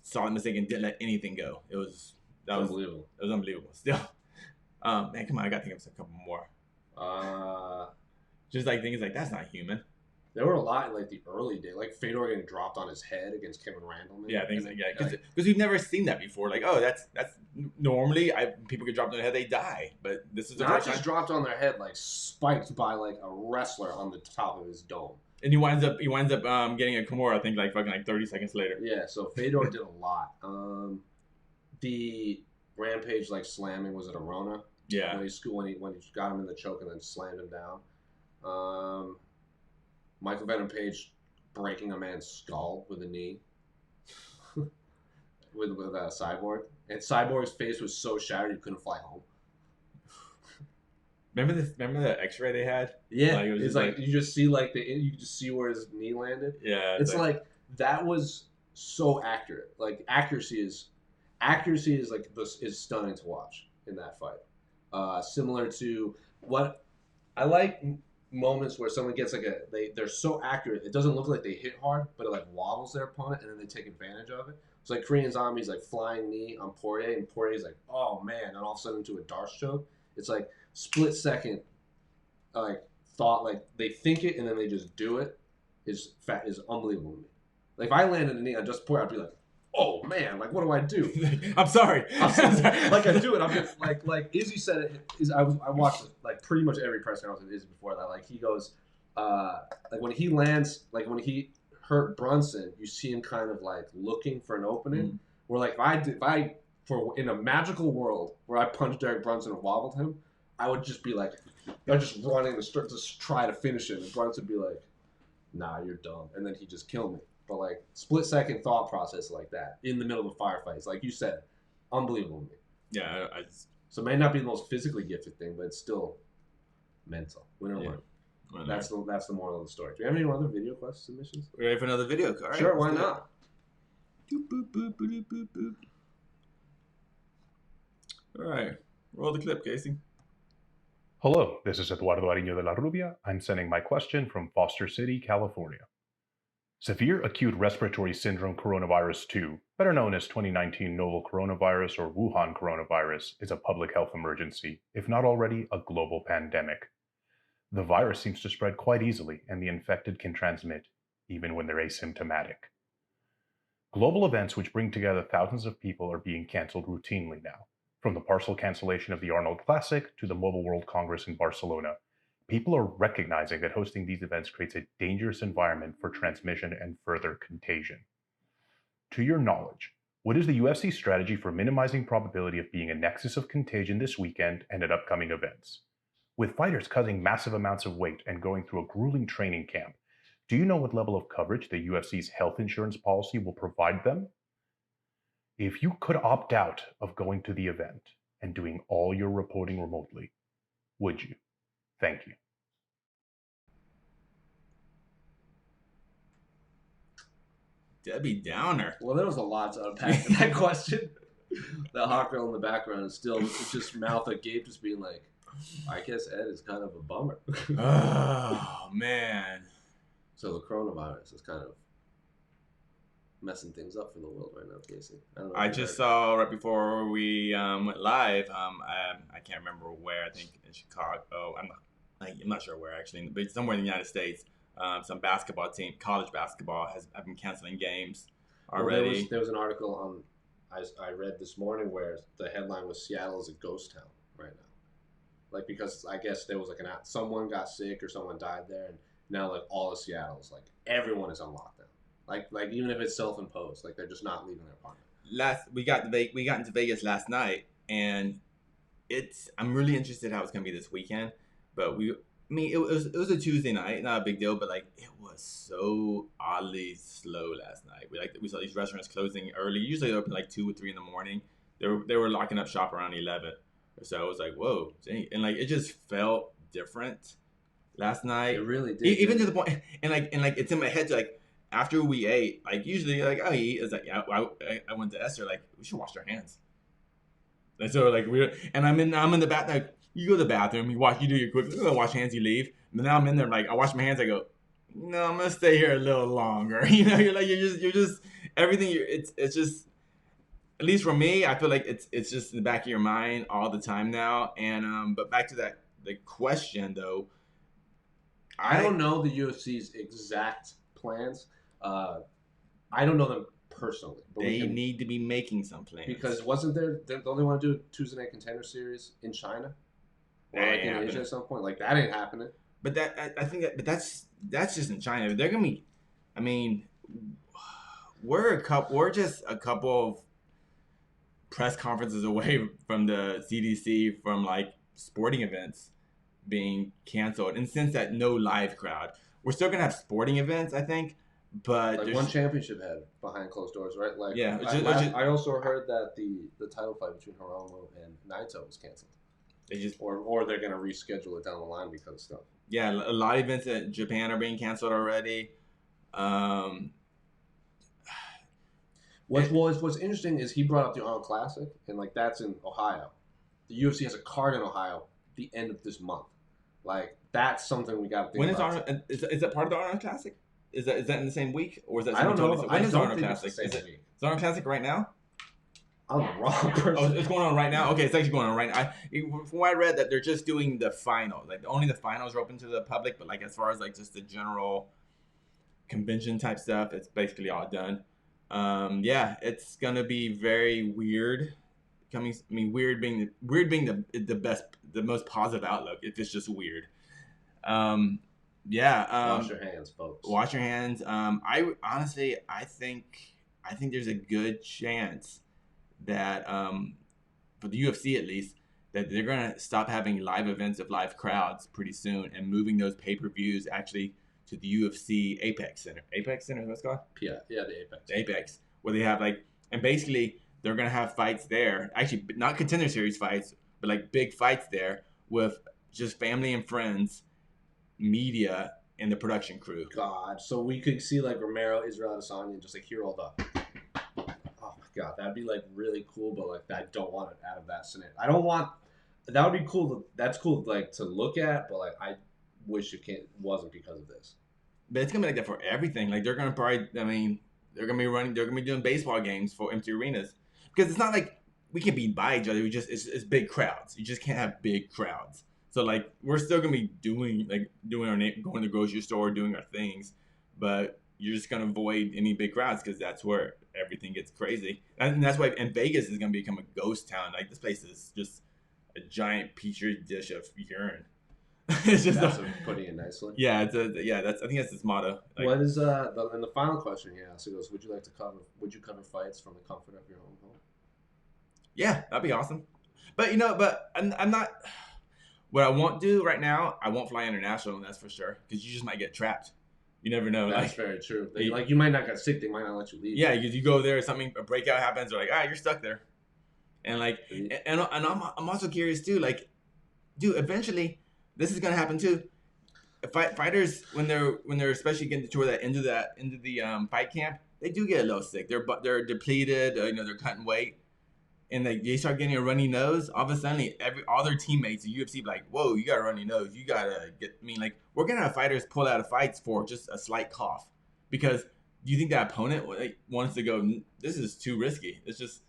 saw the mistake and didn't let anything go. That was unbelievable. It was unbelievable. Still, man, come on, I got to think of a couple more. Just like things like that's not human. There were a lot in like the early days, like Fedor getting dropped on his head against Kevin Randleman. Yeah, things like because we've never seen that before. Like, oh, that's normally people get dropped on their head, they die, but this is the not just dropped on their head, like spiked by like a wrestler on the top of his dome. And he winds up getting a Kimura, I think, like fucking like 30 seconds later. Yeah, so Fedor did a lot. The Rampage like slamming was it Arona? Yeah. When he got him in the choke and then slammed him down. Michael Venom Page breaking a man's skull with a knee with a Cyborg, and Cyborg's face was so shattered he couldn't fly home. Remember the X-ray they had? Yeah, it's like you just see you just see where his knee landed. Yeah, it's like that was so accurate. Like accuracy is like this is stunning to watch in that fight. Similar to what I like. Moments where someone gets they're so accurate, it doesn't look like they hit hard, but it like wobbles their opponent and then they take advantage of it. It's like Korean Zombie's like flying knee on Poirier, and Poirier's like, oh man, and all of a sudden into a Darce choke. It's like split second, like thought, like they think it and then they just do it. Is unbelievable to me. Like if I landed a knee on just Poirier, I'd be like, oh man, like what do I do? I'm sorry. Like I do it. I'm just like Izzy said it. I watched like pretty much every press conference with Izzy before that. Like he goes, like when he lands, like when he hurt Brunson, you see him kind of like looking for an opening. Mm-hmm. Where like if I in a magical world where I punched Derek Brunson and wobbled him, I would just be like, I'm just running to just try to finish him, and Brunson would be like, nah, you're dumb, and then he'd just kill me. But like split second thought process like that in the middle of a firefight, like you said, unbelievable to me. Yeah, So it may not be the most physically gifted thing, but it's still mental. Win or learn. That's the moral of the story. Do you have any other video quest submissions? We're ready for another video. All right, sure, why not? Boop, boop, boop, boop, boop, boop. All right, roll the clip, Casey. Hello, this is Eduardo Ariño de la Rubia. I'm sending my question from Foster City, California. Severe acute respiratory syndrome coronavirus 2, better known as 2019 novel coronavirus or Wuhan coronavirus, is a public health emergency, if not already a global pandemic. The virus seems to spread quite easily, and the infected can transmit, even when they're asymptomatic. Global events which bring together thousands of people are being cancelled routinely now. From the partial cancellation of the Arnold Classic to the Mobile World Congress in Barcelona, people are recognizing that hosting these events creates a dangerous environment for transmission and further contagion. To your knowledge, what is the UFC strategy for minimizing probability of being a nexus of contagion this weekend and at upcoming events? With fighters cutting massive amounts of weight and going through a grueling training camp, do you know what level of coverage the UFC's health insurance policy will provide them? If you could opt out of going to the event and doing all your reporting remotely, would you? Thank you. Debbie Downer. Well, there was a lot to unpack in that question. The hot girl in the background is still just mouth agape, just being like, I guess Ed is kind of a bummer. Oh, man. So the coronavirus is kind of messing things up for the world right now, Casey. I just saw right before we went live. I can't remember where. I think in Chicago. I'm not sure where actually, but somewhere in the United States. Some basketball team, college basketball, have been canceling games already. Well, there was an article I read this morning where the headline was Seattle is a ghost town right now. Like, because I guess there was like someone got sick or someone died there, and now like all of Seattle's like everyone is on lockdown. Like even if it's self-imposed, like they're just not leaving their apartment. We got into Vegas last night, and I'm really interested how it's gonna be this weekend. But it was a Tuesday night, not a big deal, but like it was so oddly slow last night. We saw these restaurants closing early. Usually they open like 2 or 3 in the morning. They were locking up shop around 11. So I was like, whoa, dang. And like it just felt different last night. It really did. Even to the point, and it's in my head to like. After we ate, like usually, like I eat, it's like I went to Esther, like we should wash our hands. And so like I'm in the bathroom. Like, you go to the bathroom, you do your quick, wash hands, you leave. And now I'm in there, like I wash my hands, I go, no, I'm gonna stay here a little longer. You know, you're just everything. It's just, at least for me, I feel like it's just in the back of your mind all the time now. And but back to the question though, I don't know the UFC's exact plans. I don't know them personally. But they need to be making some plans. Because wasn't there, don't they want to do a Tuesday Night Contender Series in China? Or like in Asia at some point? Like that ain't happening. But that's just in China. They're gonna be, I mean, we're just a couple of press conferences away from the CDC from like sporting events being canceled. And since that no live crowd, we're still gonna have sporting events, I think. But like one championship head behind closed doors, right? Like yeah. I also heard that the title fight between Hiromu and Naito was canceled. They just or they're gonna reschedule it down the line because of stuff. Yeah, a lot of events in Japan are being canceled already. What's interesting is he brought up the Arnold Classic, and like that's in Ohio. The UFC has a card in Ohio at the end of this month. Like that's something we got to think when about. When is Arnold? Is that part of the Arnold Classic? Is that in the same week, or is that? I don't know. When is Arnold Classic? Classic? Is Arnold Classic right now? I'm the wrong person. Oh, it's going on right now. Okay, it's actually going on right now. From what I read, that they're just doing the final. Like only the finals are open to the public, but like as far as like just the general convention type stuff, it's basically all done. Yeah, it's gonna be very weird. Weird being the most positive outlook. If it's just weird. Wash your hands, folks. Wash your hands. I think there's a good chance that for the UFC at least, that they're gonna stop having live events of live crowds pretty soon and moving those pay-per-views actually to the UFC Apex Center. Apex Center, what's it called? Yeah, the Apex. The Apex, where they have like, and basically they're gonna have fights there. Actually, not contender series fights, but like big fights there with just family and friends, media, and the production crew. God, so we could see like Romero, Israel Adesanya, and just like here all the. Oh my God, that'd be like really cool, but like I don't want it out of that scenario. I don't want. That would be cool. That's cool, like to look at, but like I wish it wasn't because of this. But it's gonna be like that for everything. Like they're gonna probably, I mean, they're gonna be doing baseball games for empty arenas because it's not like we can be by each other. It's big crowds. You just can't have big crowds. So like we're still gonna be doing our going to the grocery store, doing our things, but you're just gonna avoid any big crowds because that's where everything gets crazy. And that's why. And Vegas is gonna become a ghost town. Like this place is just a giant petri dish of urine. It's just putting it nicely. Yeah, I think that's his motto. Like, what is and the final question he asks, he goes, would you cover fights from the comfort of your own home? Yeah, that'd be awesome. But I'm not. What I won't do right now, I won't fly international. That's for sure, because you just might get trapped. You never know. That's very true. You might not get sick. They might not let you leave. Yeah, you go there, a breakout happens, they're like, you're stuck there. And like, and I'm also curious too. Like, dude, eventually, this is gonna happen too. Fighters when they're especially getting toward that into the fight camp, they do get a little sick. They're depleted. They're cutting weight. And they start getting a runny nose, all of a sudden, all their teammates in UFC be like, whoa, you got a runny nose. You got to get, we're going to have fighters pull out of fights for just a slight cough. Because do you think that opponent wants to go, this is too risky? It's just,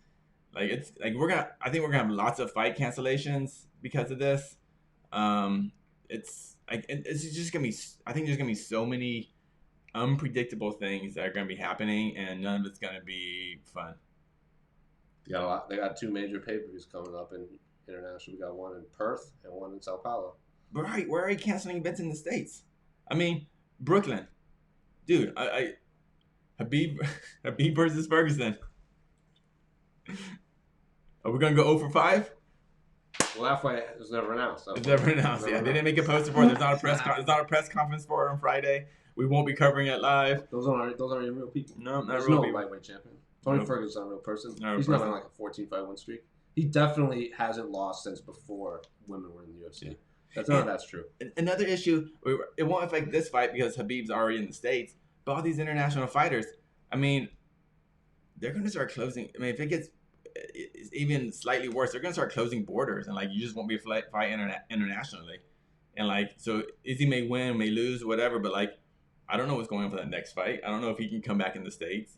I think we're going to have lots of fight cancellations because of this. It's just going to be, I think there's going to be so many unpredictable things that are going to be happening, and none of it's going to be fun. They got 2 major pay-per-views coming up in international. We got one in Perth and one in Sao Paulo. Right, where are you canceling events in the States? Brooklyn, dude. Habib versus Ferguson. Are we gonna go 0 for 5? Well, that fight was never announced. It's never announced. Yeah, they didn't make a poster for it. There's not a press conference for it on Friday. We won't be covering it live. Those aren't even real people. No, not There's real no people. lightweight champion. Tony Ferguson's not a real person. He's not not on like a 14-fight win streak. He definitely hasn't lost since before women were in the UFC. That's true. Another issue, it won't affect this fight because Habib's already in the States, but all these international fighters, they're going to start closing. If it gets even slightly worse, they're going to start closing borders, and you just won't be able to fight internationally. And so Izzy may win, may lose, whatever, but I don't know what's going on for that next fight. I don't know if he can come back in the States,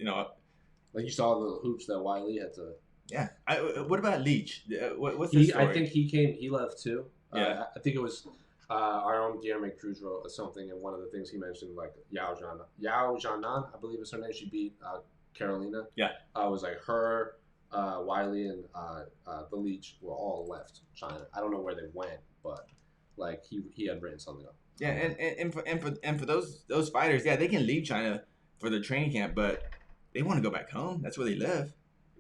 Like you saw the hoops that Weili had to. Yeah. What about Leach? What's his story? I think he left too. Yeah. I think it was our own Guillermo Cruz wrote something, and one of the things he mentioned, like Yao Zhanan, I believe is her name. She beat Carolina. Yeah. Was like her, Weili, and the Leach were all left China. I don't know where they went, but he had written something up. Yeah, and for those fighters, yeah, they can leave China for their training camp, but they want to go back home. That's where they live.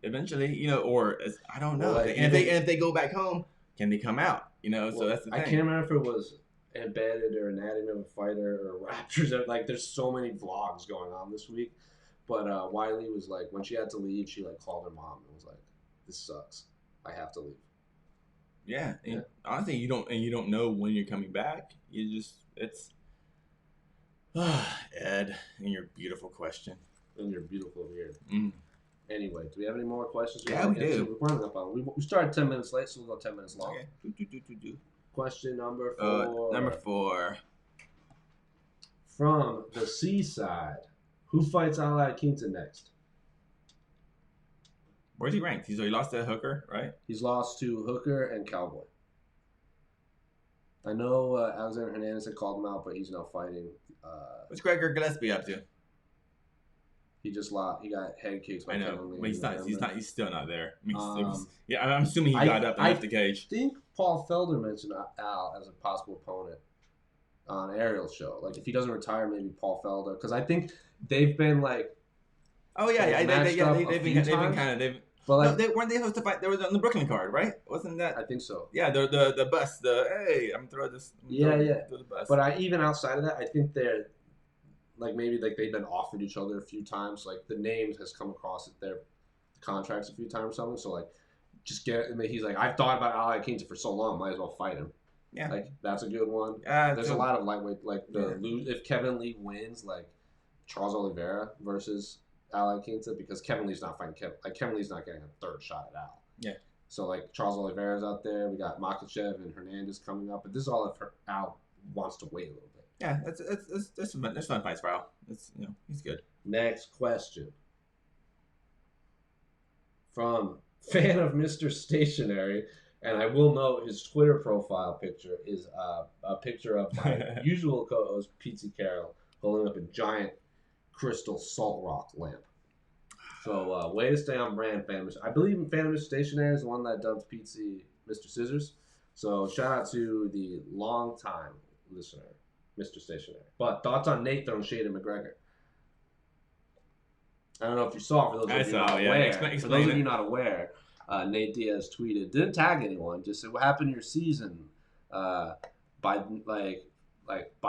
Eventually, I don't know. Well, if they go back home, can they come out? So that's the thing. I can't remember if it was Embedded or Anatomy of a Fighter or Raptors. There's so many vlogs going on this week. But Weili was like, when she had to leave, she called her mom and was like, "This sucks. I have to leave." Yeah. Honestly, you don't know when you're coming back. It's Ed, and your beautiful question. And your beautiful beard. Mm. Anyway, do we have any more questions? Yeah, we do. We're running up on. We started 10 minutes late, so we'll go 10 minutes long. Okay. Question number 4. Number 4. From the seaside, who fights Ali Quinta next? Where's he ranked? He lost to Hooker, right? He's lost to Hooker and Cowboy. I know Alexander Hernandez had called him out, but he's now fighting. What's Gregor Gillespie up to? He just lost. He got head kicks by Kevin Lee. But he's still not there. I'm assuming he got up and left the cage. I think Paul Felder mentioned Al as a possible opponent on Ariel's show. If he doesn't retire, maybe Paul Felder, because I think they've been Oh yeah, they've been kind of. But weren't they supposed to fight? They were on the Brooklyn card, right? Wasn't that? I think so. Yeah, the bus. Hey, I'm throwing this. Yeah. Throw the bus. But even outside of that, I think they're maybe they've been offered each other a few times. The names has come across their contracts a few times or something. So just get. I mean, he's like, I've thought about Al Iaquinta for so long, might as well fight him. Yeah, like that's a good one. There's a lot of lightweight, like if Kevin Lee wins, like Charles Oliveira versus Al Iaquinta, because Kevin Lee's not fighting Kevin Lee's not getting a third shot at Al. Yeah. So like Charles Oliveira's out there. We got Makhachev and Hernandez coming up, but this is all if Al wants to wait a little bit. Yeah, there's fun fights for Al. It's he's good. Next question from fan of Mr. Stationary, and I will note his Twitter profile picture is a picture of my usual co-host Pete Carroll holding up a giant crystal salt rock lamp. So way to stay on brand, fan. I believe in fan of Mr. Stationary is the one that dubbed Pete Mr. Scissors. So shout out to the long time listener, Mr. Stationary. But thoughts on Nate throwing shade at McGregor? I don't know if you saw. For those of you not aware, Nate Diaz tweeted, didn't tag anyone, just said, "What happened to your season? By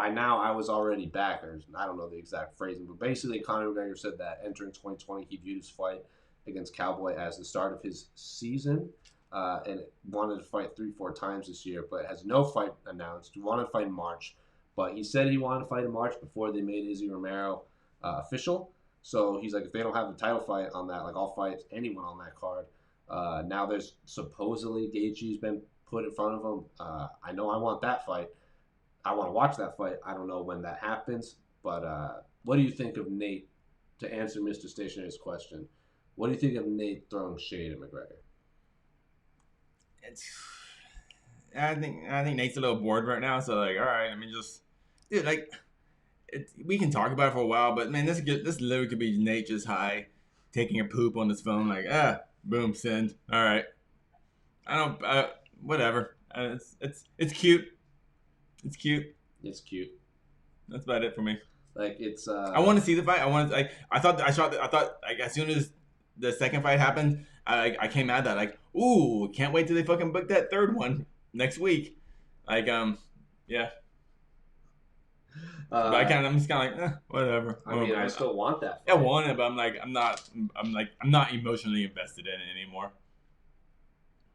now I was already back." Or I don't know the exact phrasing, but basically Conor McGregor said that entering 2020 he viewed his fight against Cowboy as the start of his season, and wanted to fight 3-4 times this year, but has no fight announced. He wanted to fight in March, but he said he wanted to fight in March before they made Izzy Romero official. So he's like, if they don't have the title fight on that, like I'll fight anyone on that card. Now there's supposedly Gaethje's been put in front of him. I know I want that fight. I want to watch that fight. I don't know when that happens. But what do you think of Nate, to answer Mr. Stationary's question, what do you think of Nate throwing shade at McGregor? I think Nate's a little bored right now. So like, all right, I mean, just dude, like. We can talk about it for a while, but man, this literally could be Nate just high, taking a poop on his phone, like boom, send. All right, whatever. It's cute. It's cute. It's cute. That's about it for me. Like it's. I want to see the fight. I thought like as soon as the second fight happened, I came out of that like, ooh, can't wait till they fucking book that third one next week. Like yeah. But I'm just kind of like, whatever. I mean, I still want that fight. I want it, but I'm not emotionally invested in it anymore.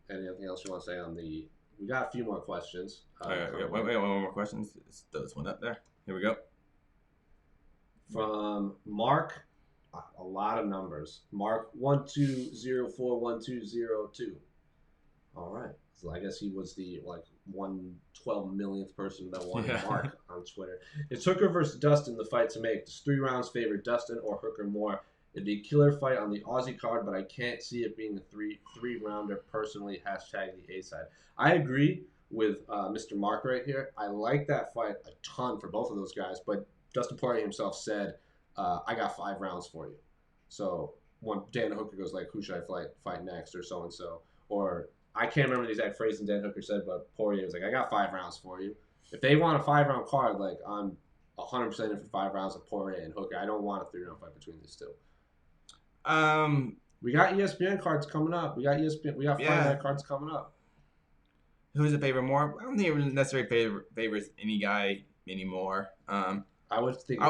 Anything else you want to say on the? We got a few more questions. Wait, one more question. Let's throw this one up there. Here we go. From Mark, a lot of numbers. Mark 12041202. All right. So I guess he was the 1/12 millionth person that wanted Mark on Twitter. It's Hooker versus Dustin the fight to make. Does 3 rounds favor Dustin or Hooker more? It'd be a killer fight on the Aussie card, but I can't see it being a three rounder personally. Hashtag the A side. I agree with Mr. Mark right here. I like that fight a ton for both of those guys, but Dustin Poirier himself said, "I got 5 rounds for you." So when Dan Hooker goes like, "Who should I fight next?" or so and so, or I can't remember the exact phrase Dan Hooker said, but Poirier was like, "I got 5 rounds for you." If they want a 5-round card, like I'm 100% in for 5 rounds of Poirier and Hooker. I don't want a 3-round fight between these two. We got ESPN cards coming up. We got Fight Night cards coming up. Who's a favorite more? I don't think it necessarily favors any guy anymore. I would think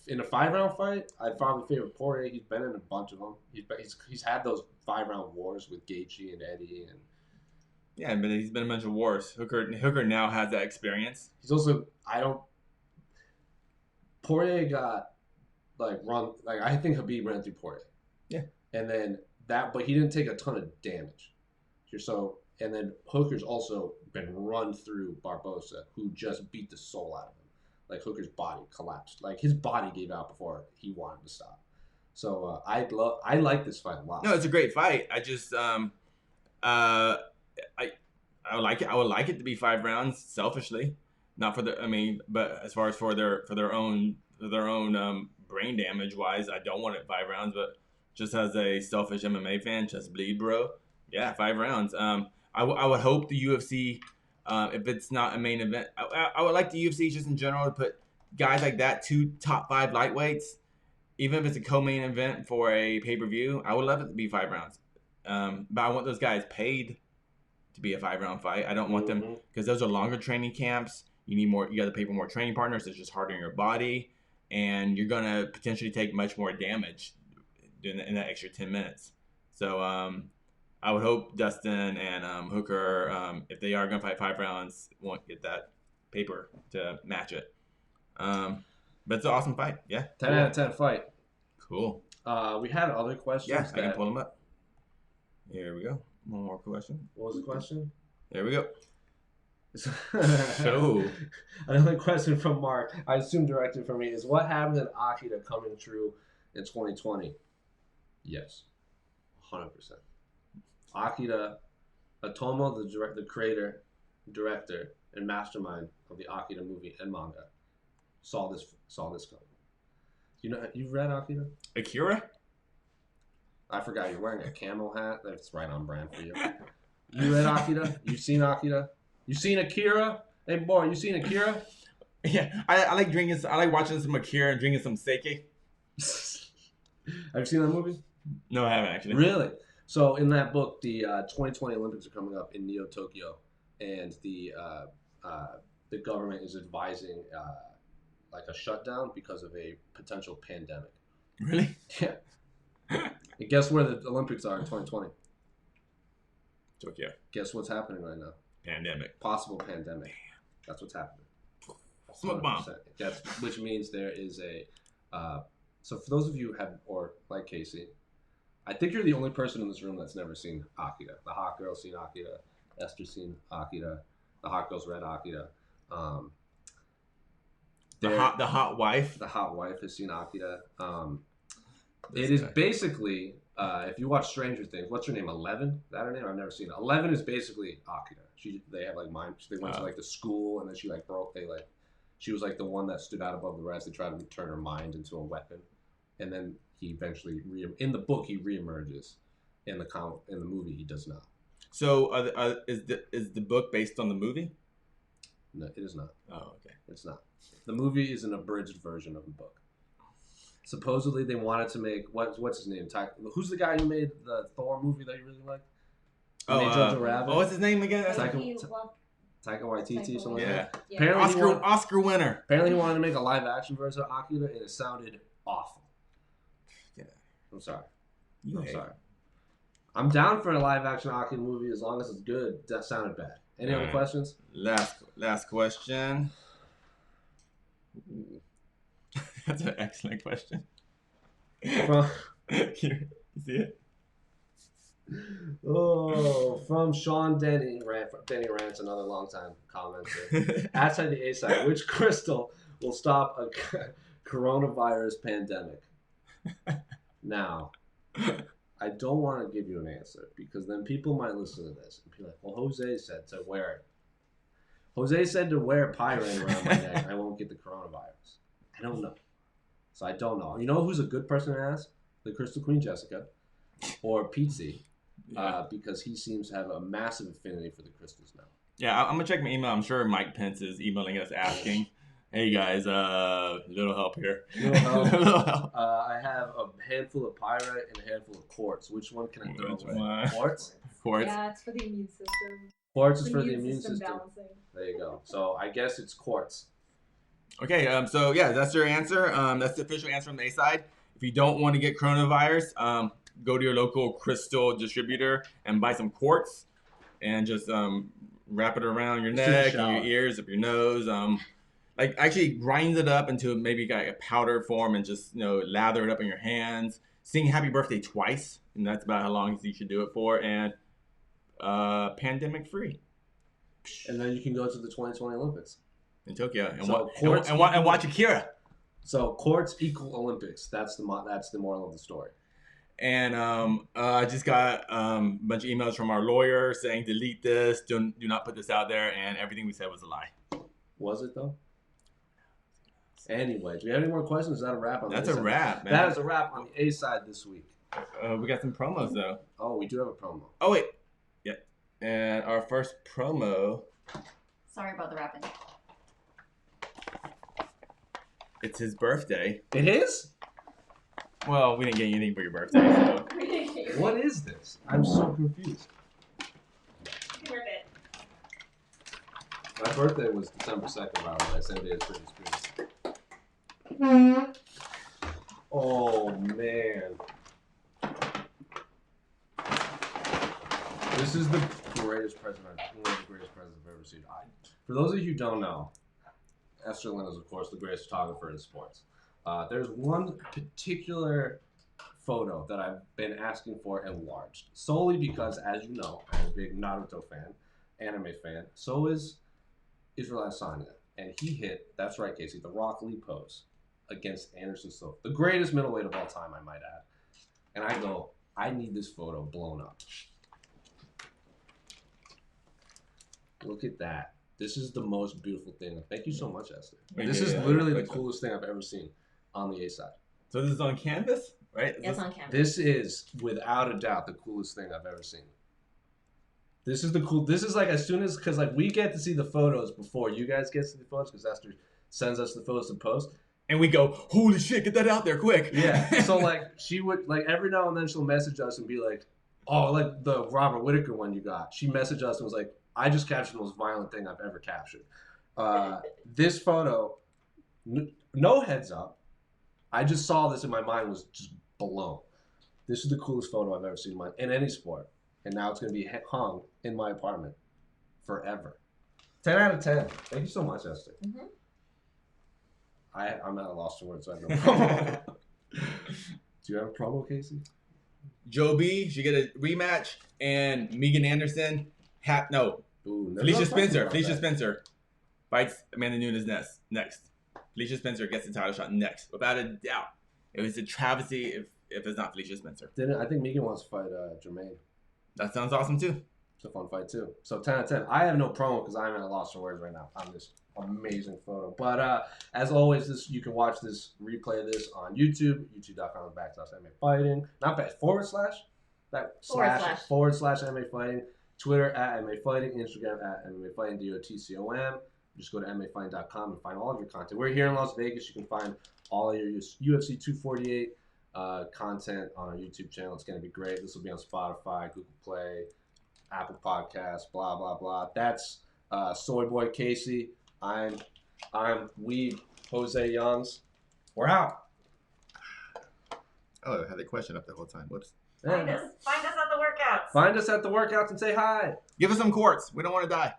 in a 5-round fight, I'd probably favor Poirier. He's been in a bunch of them. He's had those 5-round wars with Gaethje and Eddie and. Yeah, but he's been in a bunch of wars. Hooker now has that experience. He's also Poirier got run I think Khabib ran through Poirier. Yeah. And then but he didn't take a ton of damage. And then Hooker's also been run through Barbosa, who just beat the soul out of him. Like Hooker's body collapsed. Like his body gave out before he wanted to stop. So I like this fight a lot. No, it's a great fight. I just I would like it. I would like it to be 5 rounds, selfishly, not for but as far as for their own brain damage wise, I don't want it 5 rounds. But just as a selfish MMA fan, just bleed, bro. Yeah, 5 rounds. I would hope the UFC, if it's not a main event, I would like the UFC just in general to put guys like that 2 top 5 lightweights, even if it's a co-main event for a pay-per-view. I would love it to be 5 rounds. But I want those guys paid to be a 5-round fight. I don't want them, because those are longer training camps. You got to pay for more training partners. It's just harder on your body, and you're gonna potentially take much more damage in that extra 10 minutes. So I would hope Dustin and Hooker, if they are going to fight 5 rounds, won't get that paper to match it. But it's an awesome fight. Yeah. 10 out of 10 fight. Cool. We had other questions. Yeah, I can pull them up. Here we go. One more question. What was the question? There we go. So, another question from Mark, I assume directed for me, is what happened in Akita coming true in 2020? Yes, 100%. Akita, Otomo, the creator, director, and mastermind of the Akita movie and manga, saw this coming. You've read Akita? Akira? I forgot you're wearing a camel hat. That's right on brand for you. You read Akita? You've seen Akita? You seen Akira? Hey boy, you seen Akira? Yeah, I like drinking. I like watching some Akira and drinking some sake. Have you seen that movie? No, I haven't actually. Really? So in that book, the 2020 Olympics are coming up in Neo Tokyo, and the government is advising like a shutdown because of a potential pandemic. Really? Yeah. And guess where the Olympics are in 2020? Tokyo. Guess what's happening right now? Pandemic. Possible pandemic. That's what's happening. Smoke bomb. Which means there is a. So for those of you who have, or like Casey, I think you're the only person in this room that's never seen Akita. The hot girl's seen Akita. Esther's seen Akita. The hot girl's read Akita. The hot wife. The hot wife has seen Akita. It is basically, if you watch Stranger Things, what's her name? 11? Is that her name? I've never seen it. 11 is basically Akita. They have like mind. They went to like the school, and then she like broke. She was like the one that stood out above the rest. They tried to turn her mind into a weapon, and then he eventually in the book he reemerges. In the movie he does not. So is the book based on the movie? No, it is not. Oh, okay. It's not. The movie is an abridged version of the book. Supposedly they wanted to make what's his name? Who's the guy who made the Thor movie that you really liked? Jojo Rabbit. What's his name again? Taika Waititi, something like that. Yeah. Apparently Oscar winner. Apparently he wanted to make a live action version of Akira, and it sounded awful. Yeah. I'm sorry. I'm down for a live action Akira movie as long as it's good. That sounded bad. Any other questions? Last question. That's an excellent question. You see it? Oh, from Sean Denny Rants, another longtime commenter. Outside the A side, which crystal will stop a coronavirus pandemic? Now, I don't want to give you an answer because then people might listen to this and be like, well, Jose said to wear it. Jose said to wear a pyrene around my neck. I won't get the coronavirus. I don't know. So I don't know. You know who's a good person to ask? The Crystal Queen Jessica or Pizzi. Because he seems to have a massive affinity for the crystals now. Yeah, I'm going to check my email. I'm sure Mike Pence is emailing us asking, hey guys, little help here. Little help. I have a handful of pyrite and a handful of quartz. Which one can I throw away? Quartz? Quartz. Yeah, it's for the immune system. Quartz is for the immune system. Balancing. There you go. So I guess it's quartz. Okay, so yeah, that's your answer. That's the official answer from the A side. If you don't want to get coronavirus, go to your local crystal distributor and buy some quartz and just wrap it around your neck and your ears, up your nose. Like actually grind it up into maybe like a powder form and just lather it up in your hands. Sing happy birthday twice, and that's about how long you should do it for, and pandemic free. And then you can go to the 2020 Olympics in Tokyo and, so and watch Akira. So quartz equal Olympics. That's the moral of the story. And I just got a bunch of emails from our lawyer saying delete this, do not put this out there, and everything we said was a lie. Was it though? Anyway, do we have any more questions? Is that a wrap on That's the a wrap, man. That is a wrap on the A side this week. We got some promos though. Oh, we do have a promo. Oh wait. Yeah. And our first promo. Sorry about the rapping. It's his birthday. It is? Well, we didn't get you anything for your birthday, so. What is this? I'm so confused. My birthday was December 2nd, by the way. Same day as Britney Spears. Oh, man. This is the greatest present one of the greatest presents I've ever seen. For those of you who don't know, Esther Lynn is, of course, the greatest photographer in sports. There's one particular photo that I've been asking for enlarged, solely because, as you know, I'm a big Naruto fan, anime fan. So is Israel Adesanya, and he hit, that's right, Casey, the Rock Lee pose against Anderson Silva, the greatest middleweight of all time, I might add. And I go, I need this photo blown up. Look at that. This is the most beautiful thing. Thank you so much, Esther. This is literally the coolest thing I've ever seen on the A side. So this is on canvas, right? It's on camera. This is, without a doubt, the coolest thing I've ever seen. This is the cool. This is like as soon as, because like we get to see the photos before you guys get to see the photos, because Esther sends us the photos to post. And we go, holy shit, get that out there quick. Yeah. So like she would, like every now and then she'll message us and be like, oh, like the Robert Whittaker one you got. She messaged us and was like, I just captured the most violent thing I've ever captured. This photo, no heads up. I just saw this and my mind was just blown. This is the coolest photo I've ever seen in any sport. And now it's going to be hung in my apartment forever. 10 out of 10. Thank you so much, Esther. Mm-hmm. I'm at a loss for words, so I have no promo. Do you have a promo, Casey? Joe B should get a rematch, and Megan Anderson, Felicia Spencer fights Amanda Nunes next. Felicia Spencer gets the title shot next, without a doubt. It was a travesty if it's not Felicia Spencer. I think Megan wants to fight Jermaine. That sounds awesome too. It's a fun fight too. So 10 out of 10. I have no promo because I'm at a loss for words right now on this amazing photo. But as always, you can watch this, replay this on YouTube, youtube.com/MMA Fighting. Not bad. // // MMA Fighting. Twitter @MMA Fighting. Instagram @MMA Fighting. DOTCOM. Just go to MMAfighting.com and find all of your content. We're here in Las Vegas. You can find all of your UFC 248 content on our YouTube channel. It's going to be great. This will be on Spotify, Google Play, Apple Podcasts, blah, blah, blah. That's Soy Boy Casey. I'm Weeb Jose Youngs. We're out. Oh, I had a question up the whole time. Whoops. Find us at the workouts. Find us at the workouts and say hi. Give us some quartz. We don't want to die.